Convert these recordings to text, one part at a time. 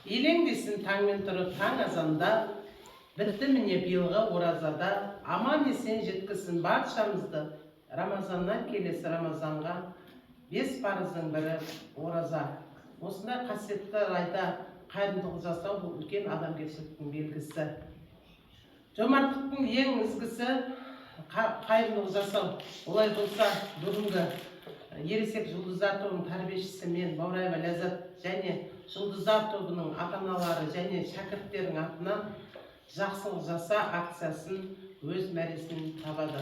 Елеңдесін таңмен тұрып таң азанда, бітті міне биылғы оразада, аман есен жеткізсін баршамызды. Рамазаннан келесі Рамазанға 5 парыздың бірі ораза. Осындай қасиетті айда қайырымдылық жасау бұл үлкен адамгершіліктің белгісі. Жомарттықтың ең ізгісі қайырымдылық жасау. Олай болса, бүгінгі Ересек Жұлдыздар тобының тәрбиешісі мен Баурайба Ләззат және Жұлдыздар тобының ата-аналары және шәкірттердің атынан жақсылық жаса акциясын өз мәресін табады.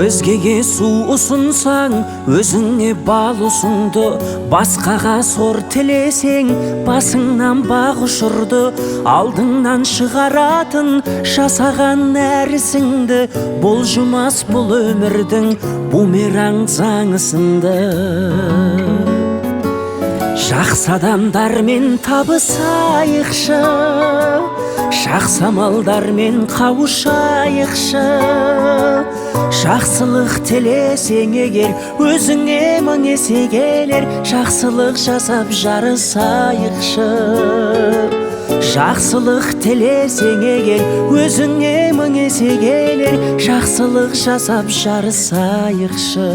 Өзгеге су ұсынсаң, өзіңе бал ұсынды. Басқаға сор тілесең, басыңнан бақ ұшырды. Алдыңнан шығаратын жасаған нәрісіңді, бұлжымас бұл өмірдің бумеранг заңы сынды. Жақсы адамдармен табысайықшы, жақсы амалдармен қауышайықшы. Жақсылық тілесең егер, өзіңе мың есе келер. Жақсылық жасап жарысайықшы. Жақсылық тілесең егер, өзіңе мың есе келер. Жақсылық жасап жарысайықшы.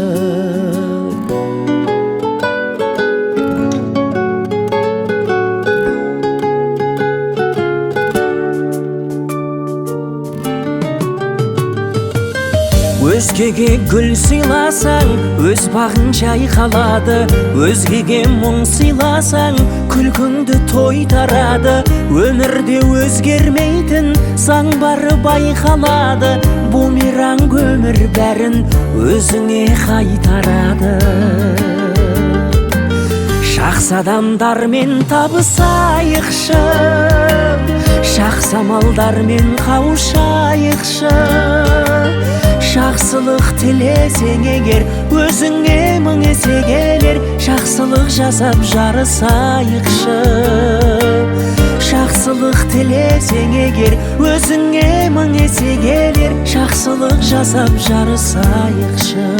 Өзгеге гүл сыйласаң, өз бағың жайқалады. Өзгеге мұң сыйласаң, күлкіңді тойтарады. Өмірде өзгермейтін заң бары байқалады. Бумеранг өмір бәрін өзіңе қайтарады. Жақсы адамдармен табысайықшы, жақсы амалдармен қауышайықшы. Жақсылық тілесең егер, өзіңе мың есе келер. Жақсылық жасап жарысайықшы. Жақсылық тілесең егер, өзіңе мың есе келер. Жақсылық жасап жарысайықшы.